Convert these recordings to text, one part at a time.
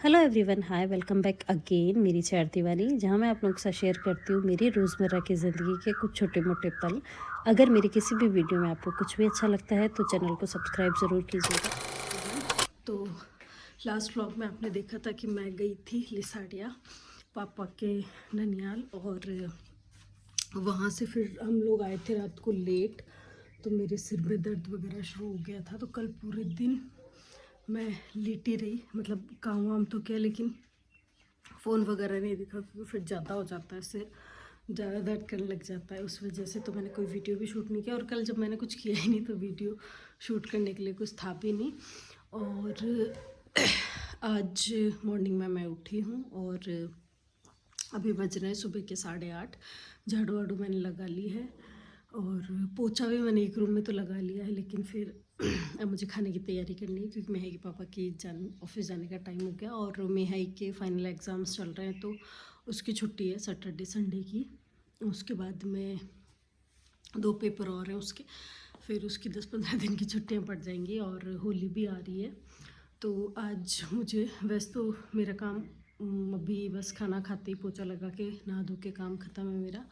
Hello everyone, हाय, welcome back again मेरी chat दीवानी, जहाँ मैं आप लोगों के साथ शेयर करती हूँ मेरी रोज़मर्रा की ज़िंदगी के कुछ छोटे मोटे पल। अगर मेरी किसी भी वीडियो में आपको कुछ भी अच्छा लगता है तो चैनल को सब्सक्राइब ज़रूर कीजिएगा। तो लास्ट व्लॉग में आपने देखा था कि मैं गई थी लिसाड़िया पापा के ननियाल, और वहाँ से फिर हम लोग आए थे रात को लेट, तो मेरे सिर में दर्द वगैरह शुरू हो गया था। तो कल पूरे दिन मैं लेटी रही, मतलब काम वाम तो किया लेकिन फ़ोन वगैरह नहीं दिखा, क्योंकि फिर ज़्यादा हो जाता है, सिर ज़्यादा दर्द करने लग जाता है उस वजह से। तो मैंने कोई वीडियो भी शूट नहीं किया, और कल जब मैंने कुछ किया ही नहीं तो वीडियो शूट करने के लिए कुछ था भी नहीं। और आज मॉर्निंग में मैं उठी हूँ और अभी बज रहे हैं सुबह के 8:30। झाड़ू वाड़ू मैंने लगा ली है, और पोछा भी मैंने एक रूम में तो लगा लिया है, लेकिन फिर अब मुझे खाने की तैयारी करनी है, क्योंकि मेहाई के पापा की ऑफिस जाने का टाइम हो गया, और मेहाई के फाइनल एग्ज़ाम्स चल रहे हैं, तो उसकी छुट्टी है सैटरडे संडे की। उसके बाद में 2 पेपर और हैं उसके, फिर उसकी 10-15 दिन की छुट्टियां पड़ जाएंगी, और होली भी आ रही है। तो आज मुझे, वैसे तो मेरा काम अभी बस खाना खाते ही पोछा लगा के नहा धो के काम ख़त्म है मेरा,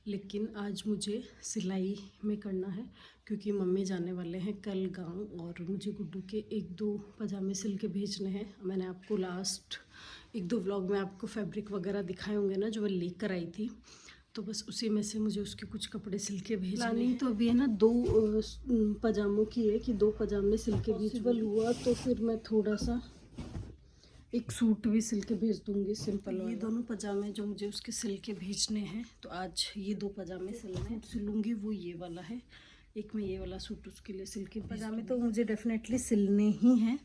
लेकिन आज मुझे सिलाई में करना है, क्योंकि मम्मी जाने वाले हैं कल गांव, और मुझे गुड्डू के 1-2 पजामे सिल के भेजने हैं। मैंने आपको लास्ट 1-2 व्लॉग में आपको फैब्रिक वगैरह दिखाए होंगे ना, जो वो लेकर आई थी, तो बस उसी में से मुझे उसके कुछ कपड़े सिल के भेजने। प्लानिंग तो अभी है ना 2 पजामों की है, कि 2 पजामे सिल के पॉसिबल हुआ तो फिर मैं थोड़ा सा एक सूट भी सिल के भेज दूंगी सिंपल। ये दोनों पजामे जो मुझे उसके सिल के भेजने हैं, तो आज ये 2 पजामे सिलूंगी। वो ये वाला है, एक मैं ये वाला सूट उसके लिए सिल के। पजामे तो मुझे डेफिनेटली सिलने ही हैं,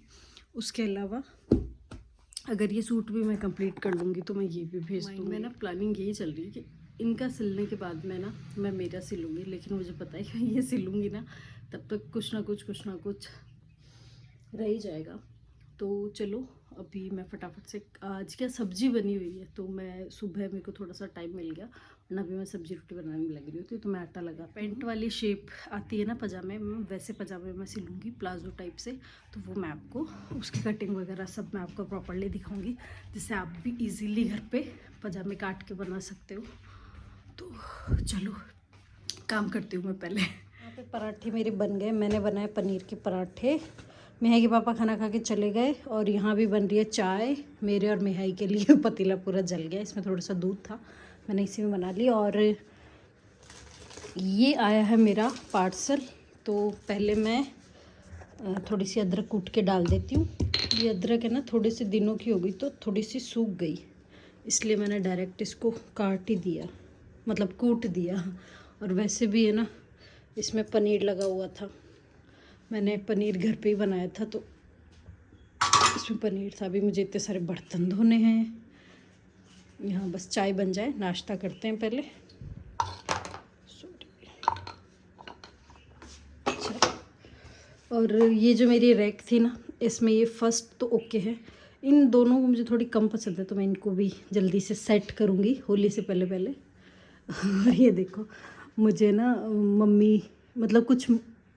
उसके अलावा अगर ये सूट भी मैं कंप्लीट कर लूँगी तो मैं ये भी भेज दूँगी। मैं ना प्लानिंग यही चल रही है कि इनका सिलने के बाद मैं मेरा सिलूँगी, लेकिन मुझे पता है कि ये सिलूँगी ना, तब तक कुछ ना कुछ रह ही जाएगा। तो चलो अभी मैं फटाफट से, आज क्या सब्जी बनी हुई है, तो मैं सुबह, मेरे को थोड़ा सा टाइम मिल गया, वरना अभी मैं सब्जी रोटी बनाने लग रही होती, तो मैं आटा लगा। पेंट वाली शेप आती है ना पजामे में, वैसे पजामे मैं सिलूँगी प्लाजो टाइप से, तो वो मैं आपको उसकी कटिंग वगैरह सब मैं आपको प्रॉपरली दिखाऊँगी, जिससे आप भी ईज़िली घर पर पजामे काट के बना सकते हो। तो चलो काम करती हूँ मैं पहले। यहाँ पे पराठे मेरे बन गए, मैंने बनाए पनीर के पराठे। मेहाई के पापा खाना खा के चले गए, और यहाँ भी बन रही है चाय मेरे और मेहाई के लिए। पतीला पूरा जल गया, इसमें थोड़ा सा दूध था, मैंने इसी में बना ली। और ये आया है मेरा पार्सल, तो पहले मैं थोड़ी सी अदरक कूट के डाल देती हूँ। ये अदरक है ना थोड़े से दिनों की हो गई, तो थोड़ी सी सूख गई, इसलिए मैंने डायरेक्ट इसको काट ही दिया, मतलब कूट दिया। और वैसे भी है ना, इसमें पनीर लगा हुआ था, मैंने पनीर घर पे ही बनाया था, तो इसमें पनीर था। अभी मुझे इतने सारे बर्तन धोने हैं। यहाँ बस चाय बन जाए, नाश्ता करते हैं पहले। अच्छा, और ये जो मेरी रैक थी ना, इसमें ये फर्स्ट तो ओके है, इन दोनों को मुझे थोड़ी कम पसंद है, तो मैं इनको भी जल्दी से सेट करूँगी होली से पहले पहले। और ये देखो, मुझे ना मम्मी मतलब कुछ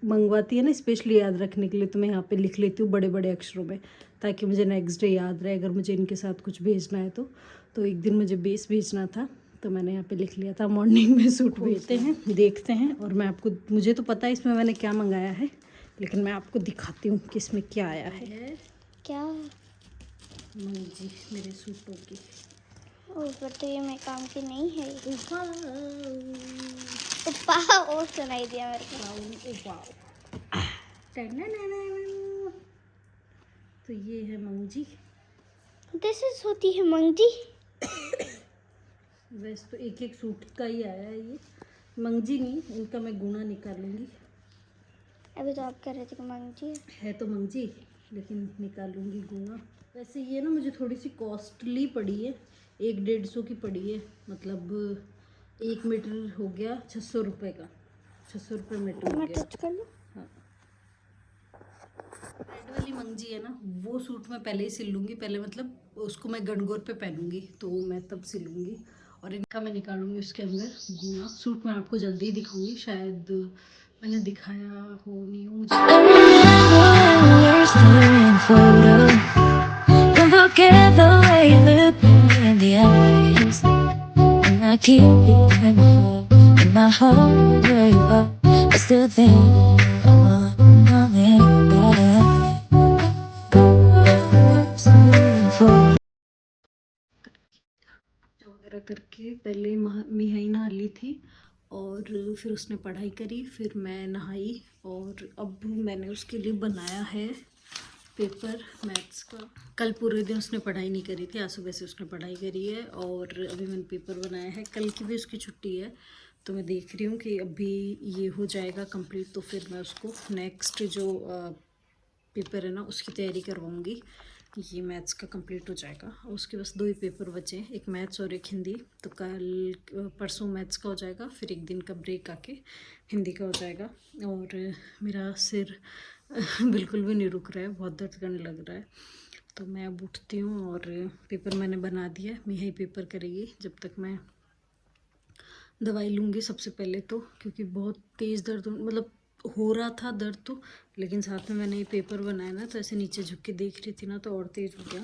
मंगवाती है ना स्पेशली याद रखने के लिए, तो मैं यहाँ पे लिख लेती हूँ बड़े बड़े अक्षरों में, ताकि मुझे नेक्स्ट डे याद रहे अगर मुझे इनके साथ कुछ भेजना है तो एक दिन मुझे बेस भेजना था, तो मैंने यहाँ पे लिख लिया था। मॉर्निंग में सूट भेजते हैं, देखते हैं, और मैं आपको, मुझे तो पता है इसमें मैंने क्या मंगाया है, लेकिन मैं आपको दिखाती हूँ कि इसमें क्या आया है। क्या मंजी मेरे सूटों की, पर तो ये मैं काम की नहीं है। उपा और सुनाई दिया मेरे को। तो ये है मंजी। दिस इज होती है मंगजी। वैसे तो एक एक सूट का ही आया है, ये मंगजी नहीं, इनका मैं गुना निकालूंगी। अभी तो आप कह रहे थे कि मंगजी है तो मंगजी, लेकिन निकालूंगी गुना। वैसे ये ना मुझे थोड़ी सी कॉस्टली पड़ी है, 100-150 की पड़ी है, मतलब 1 मीटर हो गया 600 रुपये का, 600 रुपये मीटर हो मैं गया। टच कर लूँ? हाँ, रेड वाली मंगजी है ना, वो सूट मैं पहले ही सिल लूँगी, पहले मतलब उसको मैं गणगौर पे पहनूंगी, तो मैं तब सिलूँगी। और इनका मैं निकालूंगी उसके अंदर गुना। सूट मैं आपको जल्दी ही दिखाऊंगी, शायद मैंने दिखाया हो नहीं हो मुझे। look at the way you look me in the eyes, and I keep being in my heart where you are. I still think I'm in वगैरह करके पहले मिहाई नहा ली थी और फिर उसने पढ़ाई करी, फिर मैं नहाई और अब मैंने उसके लिए बनाया है पेपर मैथ्स का। कल पूरे दिन उसने पढ़ाई नहीं करी थी, आज सुबह से उसने पढ़ाई करी है और अभी मैंने पेपर बनाया है। कल की भी उसकी छुट्टी है तो मैं देख रही हूँ कि अभी ये हो जाएगा कंप्लीट तो फिर मैं उसको नेक्स्ट जो पेपर है ना उसकी तैयारी करवाऊँगी। ये मैथ्स का कंप्लीट हो जाएगा और उसके बस 2 ही पेपर बचे हैं, एक मैथ्स और एक हिंदी। तो कल परसों मैथ्स का हो जाएगा, फिर एक दिन का ब्रेक आके हिंदी का हो जाएगा। और मेरा सिर बिल्कुल भी नहीं रुक रहा है, बहुत दर्द करने लग रहा है। तो मैं अब उठती हूँ और पेपर मैंने बना दिया, मिहाई पेपर करेगी जब तक मैं दवाई लूँगी सबसे पहले तो, क्योंकि बहुत तेज़ दर्द मतलब हो रहा था दर्द तो, लेकिन साथ में मैंने ये पेपर बनाया ना तो ऐसे नीचे झुक के देख रही थी ना तो और तेज़ हो गया।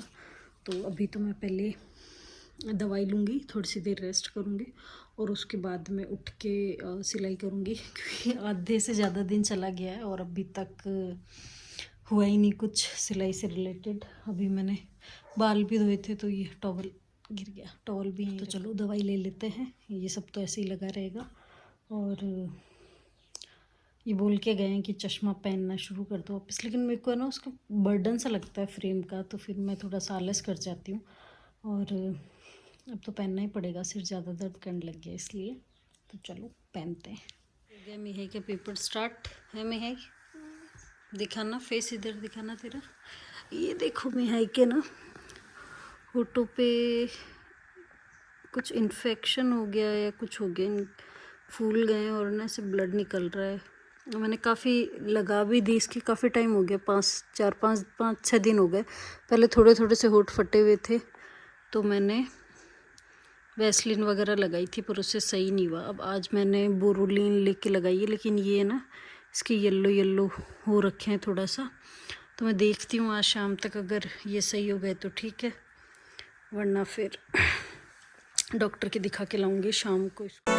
तो अभी तो मैं पहले दवाई लूँगी, थोड़ी सी देर रेस्ट करूँगी और उसके बाद मैं उठ के सिलाई करूँगी क्योंकि आधे से ज़्यादा दिन चला गया है और अभी तक हुआ ही नहीं कुछ सिलाई से रिलेटेड। अभी मैंने बाल भी धोए थे तो ये टॉवल गिर गया, टॉवल भी है तो चलो दवाई ले लेते हैं, ये सब तो ऐसे ही लगा रहेगा। और ये बोल के गए हैं कि चश्मा पहनना शुरू कर दो वापस, लेकिन मेरे को है ना उसका बर्डन सा लगता है फ्रेम का, तो फिर मैं थोड़ा सा आलस कर जाती हूँ और अब तो पहनना ही पड़ेगा, सिर ज़्यादा दर्द करने लग गया इसलिए। तो चलो पहनते हैं। हो गया मिहाई का पेपर स्टार्ट है। मिहाई दिखाना, फेस इधर दिखाना तेरा। ये देखो मिहाई के ना होठों पे कुछ इन्फेक्शन हो गया या कुछ हो गया, फूल गए और ना से ब्लड निकल रहा है। मैंने काफ़ी लगा भी दी इसकी, काफ़ी टाइम हो गया, 5-6 दिन हो गए। पहले थोड़े थोड़े से होठ फटे हुए थे तो मैंने वैसलीन वगैरह लगाई थी पर उससे सही नहीं हुआ। अब आज मैंने बोरोलिन लेके लगाई है, लेकिन ये ना इसके येलो येलो हो रखे हैं थोड़ा सा। तो मैं देखती हूँ आज शाम तक अगर ये सही हो गए तो ठीक है, वरना फिर डॉक्टर के दिखा के लाऊंगी शाम को इसको।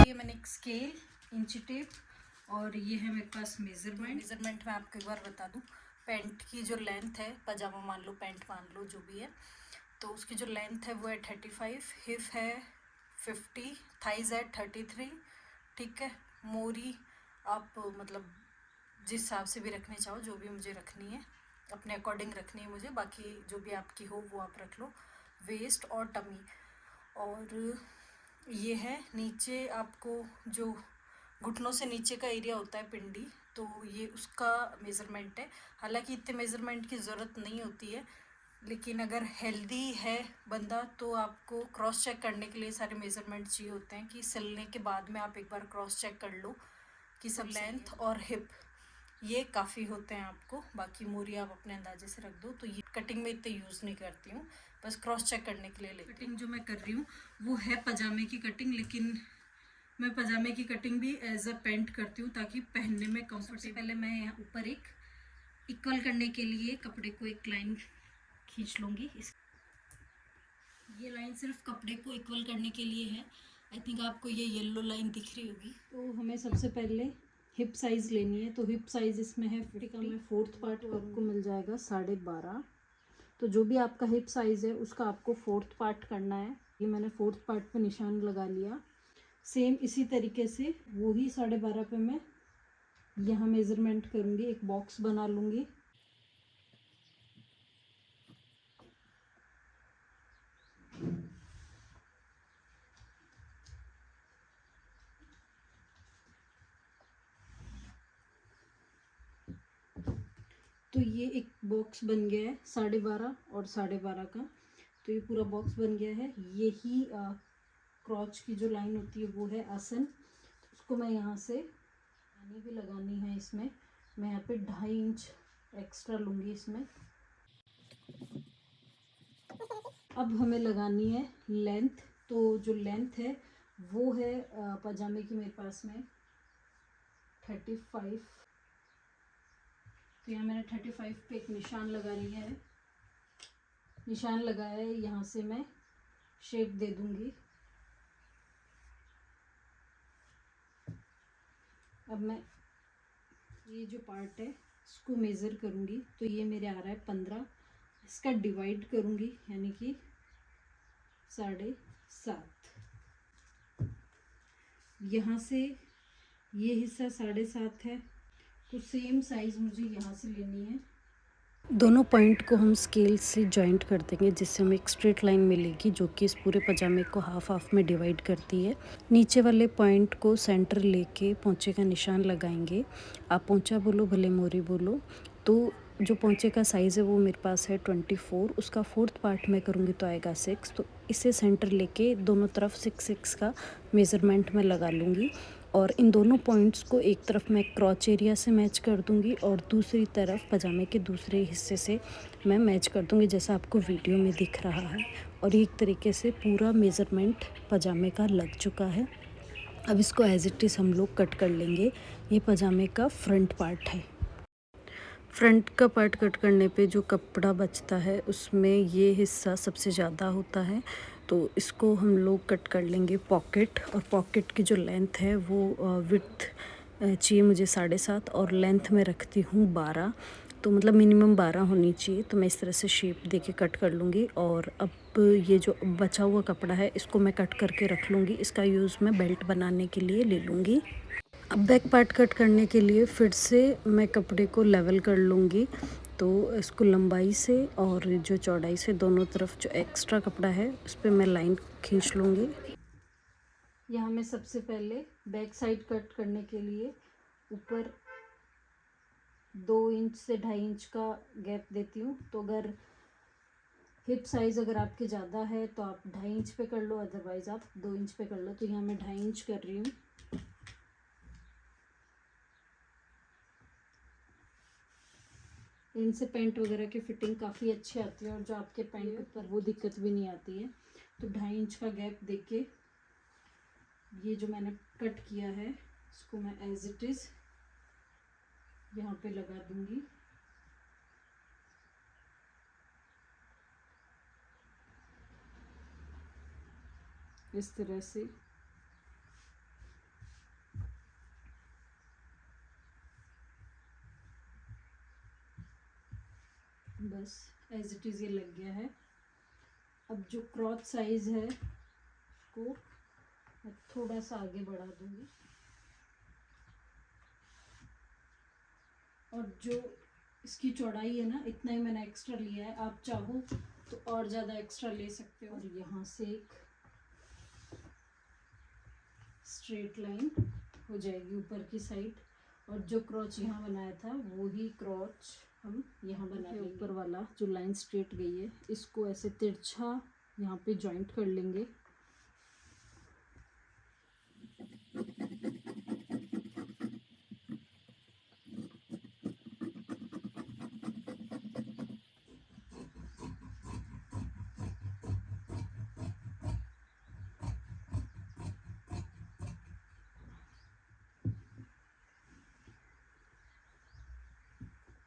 ये मैंने एक स्केल, इंची टेप और ये है मेरे पास मेज़रमेंट मैं आपको एक बार बता दूं। पैंट की जो लेंथ है, पजामा मान लो, पैंट मान लो, जो भी है, तो उसकी जो लेंथ है वो है 35, हिप है 50, थाइज है 33, ठीक है। मोरी आप मतलब जिस हिसाब से भी रखने चाहो, जो भी मुझे रखनी है अपने अकॉर्डिंग रखनी है मुझे, बाकी जो भी आपकी हो वो आप रख लो। वेस्ट और टमी, और ये है नीचे आपको जो घुटनों से नीचे का एरिया होता है पिंडी, तो ये उसका मेज़रमेंट है। हालांकि इतने मेज़रमेंट की ज़रूरत नहीं होती है, लेकिन अगर हेल्दी है बंदा तो आपको क्रॉस चेक करने के लिए सारे मेज़रमेंट चाहिए होते हैं, कि सिलने के बाद में आप एक बार क्रॉस चेक कर लो कि सब लेंथ और हिप ये काफ़ी होते हैं आपको। बाकी मोरी आप अपने अंदाजे से रख दो। तो ये कटिंग में इतने यूज़ नहीं करती हूँ, बस क्रॉस चेक करने के लिए लेती हूँ। कटिंग जो मैं कर रही हूँ वो है पजामे की कटिंग, लेकिन मैं पजामे की कटिंग भी एज अ पैंट करती हूँ ताकि पहनने में कंफर्टेबल। पहले मैं यहाँ ऊपर एक इक्वल करने के लिए कपड़े को एक लाइन खींच लूँगी। ये लाइन सिर्फ कपड़े को इक्वल करने के लिए है। आई थिंक आपको ये येलो लाइन दिख रही होगी। तो हमें सबसे पहले हिप साइज़ लेनी है, तो हिप साइज़ इसमें है 50 का, मैं 4th पार्ट आपको मिल जाएगा 12.5। तो जो भी आपका हिप साइज़ है उसका आपको 4th पार्ट करना है। ये मैंने 4th पार्ट पे निशान लगा लिया। सेम इसी तरीके से वही 12.5 पे मैं यहाँ मेज़रमेंट करूँगी, एक बॉक्स बना लूँगी। तो ये एक बॉक्स बन गया है 12.5 और 12.5 का। तो ये पूरा बॉक्स बन गया है। यही क्रॉच की जो लाइन होती है वो है आसन। उसको मैं यहाँ से पानी भी लगानी है इसमें, मैं यहाँ पे 2.5 इंच एक्स्ट्रा लूँगी इसमें। अब हमें लगानी है लेंथ। तो जो लेंथ है वो है पजामे की मेरे पास में 35। तो यहाँ मैंने 35 पे एक निशान लगा लिया है। निशान लगाया है, यहाँ से मैं शेप दे दूंगी। अब मैं ये जो पार्ट है इसको मेज़र करूंगी। तो ये मेरे आ रहा है 15। इसका डिवाइड करूंगी यानी कि 7.5। यहाँ से ये हिस्सा 7.5 है, तो सेम साइज़ मुझे यहाँ से लेनी है। दोनों पॉइंट को हम स्केल से जॉइंट कर देंगे, जिससे हमें एक स्ट्रेट लाइन मिलेगी जो कि इस पूरे पजामे को हाफ हाफ में डिवाइड करती है। नीचे वाले पॉइंट को सेंटर लेके पोंचे का निशान लगाएंगे। आप पोंचा बोलो भले मोरी बोलो। तो जो पोंचे का साइज़ है वो मेरे पास है 24। उसका 4th पार्ट में करूँगी तो आएगा 6। तो इसे सेंटर लेके दोनों तरफ 6 का मेज़रमेंट में लगा लूँगी। और इन दोनों पॉइंट्स को एक तरफ मैं क्रॉच एरिया से मैच कर दूंगी और दूसरी तरफ पजामे के दूसरे हिस्से से मैं मैच कर दूंगी, जैसा आपको वीडियो में दिख रहा है। और एक तरीके से पूरा मेज़रमेंट पजामे का लग चुका है। अब इसको एज इट इज़ हम लोग कट कर लेंगे। ये पजामे का फ्रंट पार्ट है। फ्रंट का पार्ट कट करने पे जो कपड़ा बचता है उसमें ये हिस्सा सबसे ज़्यादा होता है, तो इसको हम लोग कट कर लेंगे पॉकेट। और पॉकेट की जो लेंथ है वो विड्थ चाहिए मुझे 7.5 और लेंथ में रखती हूँ 12। तो मतलब मिनिमम 12 होनी चाहिए। तो मैं इस तरह से शेप दे के कट कर लूँगी। और अब ये जो बचा हुआ कपड़ा है इसको मैं कट करके रख लूँगी। इसका यूज़ मैं बेल्ट बनाने के लिए ले लूँगी। अब बैक पार्ट कट करने के लिए फिर से मैं कपड़े को लेवल कर लूँगी। तो इसको लंबाई से और जो चौड़ाई से दोनों तरफ जो एक्स्ट्रा कपड़ा है उस पर मैं लाइन खींच लूँगी। यहाँ मैं सबसे पहले बैक साइड कट करने के लिए ऊपर 2 इंच से 2.5 इंच का गैप देती हूँ। तो अगर हिप साइज़ अगर आपके ज़्यादा है तो आप 2.5 इंच पे कर लो, अदरवाइज़ आप 2 इंच पे कर लो। तो यहाँ मैं 2.5 इंच कर रही हूँ। इनसे पैंट वगैरह की फिटिंग काफ़ी अच्छी आती है और जो आपके पैंट ऊपर वो दिक्कत भी नहीं आती है। तो 2.5 इंच का गैप देके ये जो मैंने कट किया है इसको मैं एज इट इज़ यहाँ पे लगा दूंगी। इस तरह से बस एज इट इज़ ये लग गया है। अब जो क्रॉच साइज़ है उसको मैं थोड़ा सा आगे बढ़ा दूंगी। और जो इसकी चौड़ाई है ना, इतना ही मैंने एक्स्ट्रा लिया है। आप चाहो तो और ज़्यादा एक्स्ट्रा ले सकते हो। और यहाँ से एक स्ट्रेट लाइन हो जाएगी ऊपर की साइड। और जो क्रॉच यहाँ बनाया था वो ही क्रॉच हम यहाँ बना लेंगे। ऊपर वाला जो लाइन स्ट्रेट गई है इसको ऐसे तिरछा यहाँ पे जॉइंट कर लेंगे।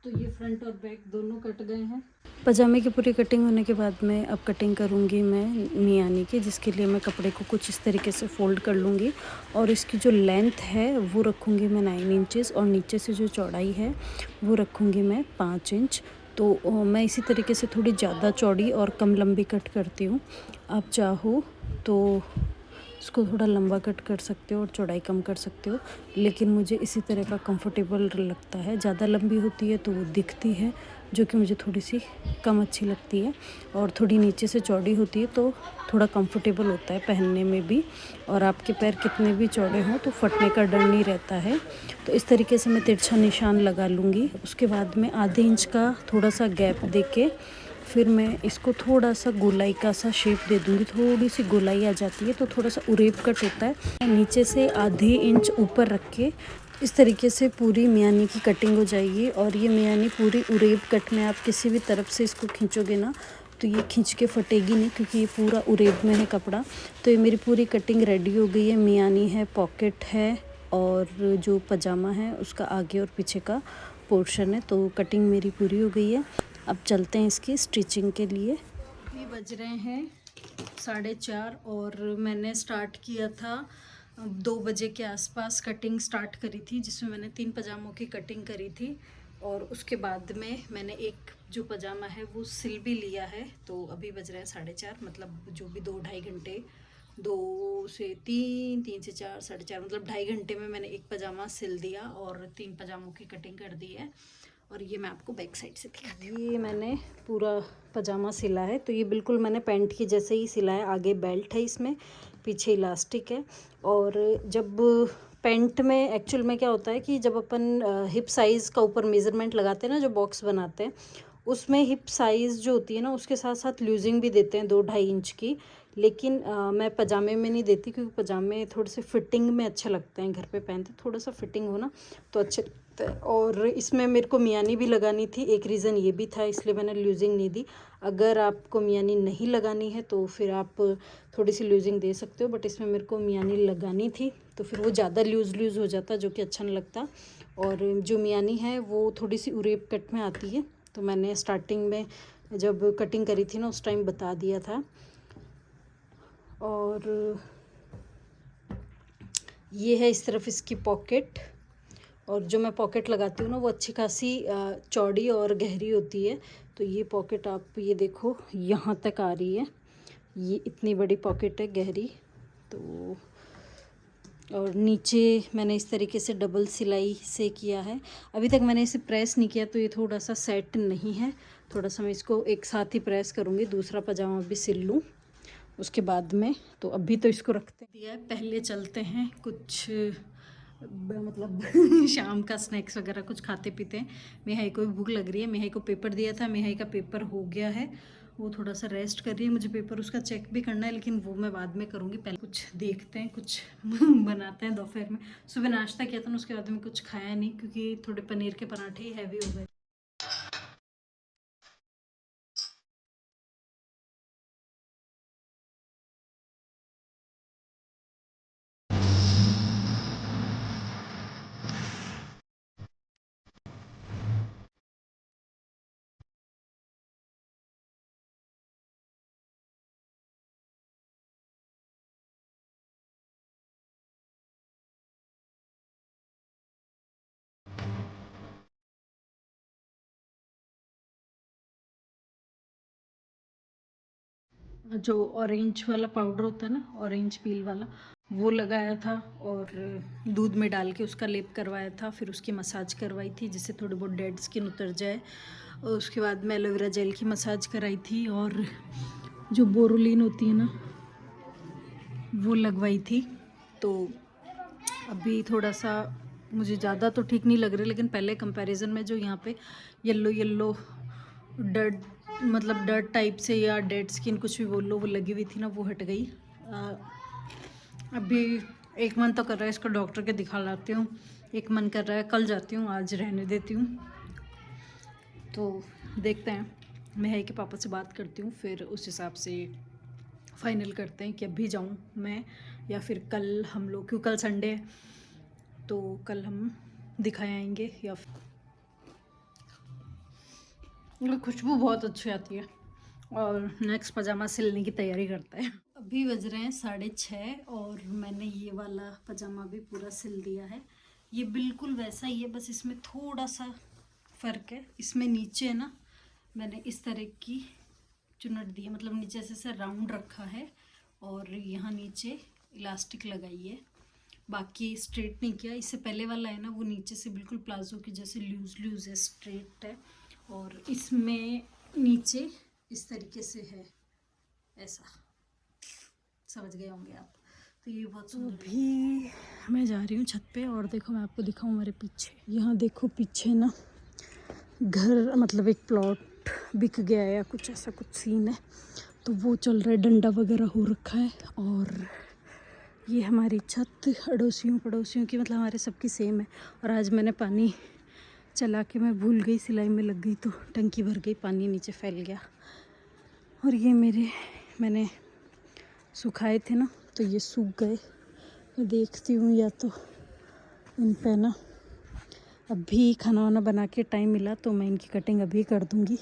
तो ये फ्रंट और बैक दोनों कट गए हैं। पजामे की पूरी कटिंग होने के बाद में अब कटिंग करूँगी मैं मियानी की, जिसके लिए मैं कपड़े को कुछ इस तरीके से फ़ोल्ड कर लूँगी। और इसकी जो लेंथ है वो रखूँगी मैं 9 इंचेस और नीचे से जो चौड़ाई है वो रखूँगी मैं 5 इंच। तो मैं इसी तरीके से थोड़ी ज़्यादा चौड़ी और कम लंबी कट करती हूँ। आप चाहो तो इसको थोड़ा लंबा कट कर सकते हो और चौड़ाई कम कर सकते हो, लेकिन मुझे इसी तरह का कंफर्टेबल लगता है। ज़्यादा लंबी होती है तो वो दिखती है, जो कि मुझे थोड़ी सी कम अच्छी लगती है। और थोड़ी नीचे से चौड़ी होती है तो थोड़ा कंफर्टेबल होता है पहनने में भी। और आपके पैर कितने भी चौड़े हों तो फटने का डर नहीं रहता है। तो इस तरीके से मैं तिरछा निशान लगा लूँगी। उसके बाद में आधे इंच का थोड़ा सा गैप दे के फिर मैं इसको थोड़ा सा गोलाई का सा शेप दे दूँगी। थोड़ी सी गोलाई आ जाती है तो थोड़ा सा उरेब कट होता है। नीचे से आधे इंच ऊपर रख के इस तरीके से पूरी मियानी की कटिंग हो जाएगी। और ये मियानी पूरी उरेब कट में आप किसी भी तरफ से इसको खींचोगे ना तो तो ये खींच के फटेगी नहीं क्योंकि ये पूरा उरेब में है कपड़ा। तो ये मेरी पूरी कटिंग रेडी हो गई है। मियानी है, पॉकेट है और जो पजामा है उसका आगे और पीछे का पोर्शन है। तो कटिंग मेरी पूरी हो गई है। अब चलते हैं इसकी स्टिचिंग के लिए। अभी बज रहे हैं 4:30 और मैंने स्टार्ट किया था 2 बजे के आसपास कटिंग स्टार्ट करी थी, जिसमें मैंने 3 पजामों की कटिंग करी थी। और उसके बाद में मैंने एक जो पजामा है वो सिल भी लिया है। तो अभी बज रहे हैं 4:30, मतलब जो भी 2-2.5 घंटे, 2 से 3, 3 से 4, 4:30, मतलब 2.5 घंटे में मैंने एक पजामा सिल दिया और 3 पजामों की कटिंग कर दी है। और ये मैं आपको बैक साइड से दिखाती हूँ। ये मैंने पूरा पजामा सिला है। तो ये बिल्कुल मैंने पैंट की जैसे ही सिला है। आगे बेल्ट है, इसमें पीछे इलास्टिक है। और जब पैंट में एक्चुअल में क्या होता है कि जब अपन हिप साइज़ का ऊपर मेज़रमेंट लगाते हैं ना, जो बॉक्स बनाते हैं, उसमें हिप साइज़ जो होती है ना उसके साथ साथ लूजिंग भी देते हैं 2-2.5 इंच की। लेकिन मैं पजामे में नहीं देती क्योंकि पजामे थोड़े से फिटिंग में अच्छे लगते हैं। घर पे पहनते थोड़ा सा फिटिंग हो ना तो अच्छे लगते हैं। और इसमें मेरे को मियानी भी लगानी थी, एक रीज़न ये भी था, इसलिए मैंने लूजिंग नहीं दी। अगर आपको मियानी नहीं लगानी है तो फिर आप थोड़ी सी लूजिंग दे सकते हो, बट इसमें मेरे को मियानी लगानी थी तो फिर वो ज़्यादा लूज़ हो जाता जो कि अच्छा नहीं लगता। और जो मियानी है वो थोड़ी सी उरेब कट में आती है। तो मैंने स्टार्टिंग में जब कटिंग करी थी ना उस टाइम बता दिया था। और ये है इस तरफ इसकी पॉकेट। और जो मैं पॉकेट लगाती हूँ ना वो अच्छी खासी चौड़ी और गहरी होती है। तो ये पॉकेट आप ये देखो यहाँ तक आ रही है, ये इतनी बड़ी पॉकेट है गहरी। तो और नीचे मैंने इस तरीके से डबल सिलाई से किया है। अभी तक मैंने इसे प्रेस नहीं किया तो ये थोड़ा सा सेट नहीं है। थोड़ा सा मैं इसको एक साथ ही प्रेस करूँगी, दूसरा पजामा भी सिल लूँ उसके बाद में। तो अभी तो इसको रखते हैं। पहले चलते हैं कुछ मतलब शाम का स्नैक्स वगैरह कुछ खाते पीते हैं। मेहाई को भी भूख लग रही है। मेहाई को पेपर दिया था, मेहाई का पेपर हो गया है, वो थोड़ा सा रेस्ट कर रही है। मुझे पेपर उसका चेक भी करना है लेकिन वो मैं बाद में करूँगी। पहले कुछ देखते हैं, कुछ बनाते हैं दोपहर में। सुबह नाश्ता किया था ना, उसके बाद में कुछ खाया नहीं क्योंकि थोड़े पनीर के पराठे हैवी हो गए। जो ऑरेंज वाला पाउडर होता है ना, ऑरेंज पील वाला, वो लगाया था और दूध में डाल के उसका लेप करवाया था। फिर उसकी मसाज करवाई थी जिससे थोड़ी बहुत डेड स्किन उतर जाए। और उसके बाद मैं एलोवेरा जेल की मसाज कराई थी और जो बोरोलिन होती है ना वो लगवाई थी। तो अभी थोड़ा सा मुझे ज़्यादा तो ठीक नहीं लग रहा, लेकिन पहले कंपैरिजन में जो यहाँ पे येलो येलो डर्ट, मतलब डर्ट टाइप से या डेड स्किन कुछ भी बोल लो, वो लगी हुई थी ना, वो हट गई। अभी एक मन तो कर रहा है इसको डॉक्टर के दिखा लाती हूँ, एक मन कर रहा है कल जाती हूँ, आज रहने देती हूँ। तो देखते हैं, मैं के पापा से बात करती हूँ, फिर उस हिसाब से फाइनल करते हैं कि अभी जाऊँ मैं या फिर कल हम लोग, क्योंकि कल संडे है तो कल हम दिखाए आएंगे। या फिर खुशबू बहुत अच्छी आती है। और नेक्स्ट पजामा सिलने की तैयारी करते हैं। अभी बज रहे हैं 6:30 और मैंने ये वाला पजामा भी पूरा सिल दिया है। ये बिल्कुल वैसा ही है, बस इसमें थोड़ा सा फ़र्क है। इसमें नीचे है ना मैंने इस तरह की चुनट दी है, मतलब नीचे से राउंड रखा है और यहाँ नीचे इलास्टिक लगाई है, बाकी स्ट्रेट नहीं किया। इससे पहले वाला है ना वो नीचे से बिल्कुल प्लाजो की जैसे लूज है, स्ट्रेट है। और इसमें नीचे इस तरीके से है, ऐसा, समझ गए होंगे आप। तो ये बहुत सुंदर। भी मैं जा रही हूँ छत पे और देखो मैं आपको दिखाऊँ मेरे पीछे, यहाँ देखो पीछे ना घर, मतलब एक प्लॉट बिक गया है या कुछ ऐसा कुछ सीन है, तो वो चल रहा है, डंडा वगैरह हो रखा है। और ये हमारी छत पड़ोसियों की, मतलब हमारे सबकी सेम है। और आज मैंने पानी चला के मैं भूल गई, सिलाई में लग गई तो टंकी भर गई, पानी नीचे फैल गया। और ये मैंने सुखाए थे ना, तो ये सूख गए। मैं देखती हूँ या तो इन पे ना अभी खाना वाना बना के टाइम मिला तो मैं इनकी कटिंग अभी कर दूँगी।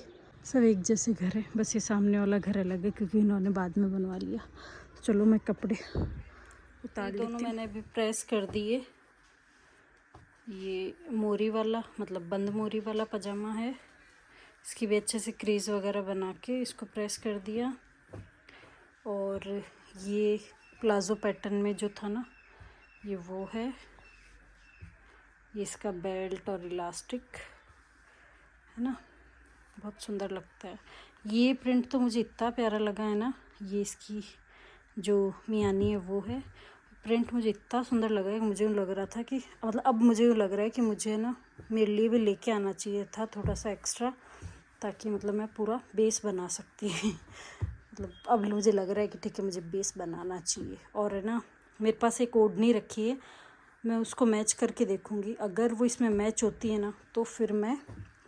सब एक जैसे घर है, बस ये सामने वाला घर अलग है क्योंकि इन्होंने बाद में बनवा लिया। चलो मैं कपड़े उतार लेती हूँ। दोनों मैंने अभी प्रेस कर दिए। ये मोरी वाला मतलब बंद मोरी वाला पजामा है, इसकी भी अच्छे से क्रीज वगैरह बना के इसको प्रेस कर दिया। और ये प्लाज़ो पैटर्न में जो था ना, ये वो है। ये इसका बेल्ट और इलास्टिक है ना, बहुत सुंदर लगता है। ये प्रिंट तो मुझे इतना प्यारा लगा है ना, ये इसकी जो मियानी है वो है। प्रिंट मुझे इतना सुंदर लगा है कि मुझे लग रहा था कि मतलब अब मुझे लग रहा है कि मुझे ना मेरे लिए भी लेके आना चाहिए था थोड़ा सा एक्स्ट्रा, ताकि मतलब मैं पूरा बेस बना सकती मतलब अब मुझे लग रहा है कि ठीक है मुझे बेस बनाना चाहिए। और है ना मेरे पास एक ओढ़नी रखी है, मैं उसको मैच करके देखूँगी। अगर वो इसमें मैच होती है ना तो फिर मैं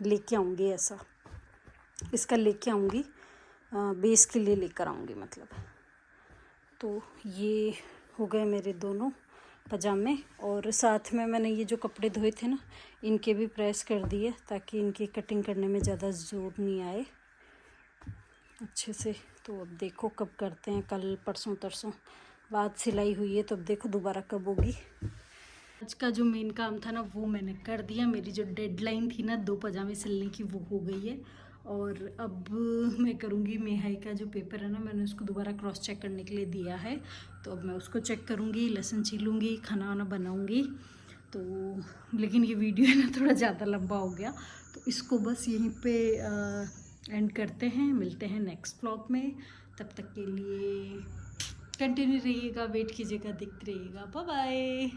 लेके आऊँगी, ऐसा इसका लेके आऊँगी, बेस के लिए लेकर आऊँगी मतलब। तो ये हो गए मेरे दोनों पजामे। और साथ में मैंने ये जो कपड़े धोए थे ना, इनके भी प्रेस कर दिए ताकि इनकी कटिंग करने में ज़्यादा ज़ोर नहीं आए अच्छे से। तो अब देखो कब करते हैं, कल परसों तरसों बाद सिलाई हुई है, तो अब देखो दोबारा कब होगी। आज का जो मेन काम था ना वो मैंने कर दिया। मेरी जो डेडलाइन थी ना 2 पजामे सिलने की वो हो गई है। और अब मैं करूँगी मेहाई का जो पेपर है ना, मैंने उसको दोबारा क्रॉस चेक करने के लिए दिया है, तो अब मैं उसको चेक करूँगी, लहसुन छीलूँगी, खाना वाना बनाऊँगी। तो लेकिन ये वीडियो है ना थोड़ा ज़्यादा लंबा हो गया, तो इसको बस यहीं पे एंड करते हैं। मिलते हैं नेक्स्ट व्लॉग में, तब तक के लिए कंटिन्यू रहिएगा, वेट कीजिएगा, देखते रहिएगा। Bye bye.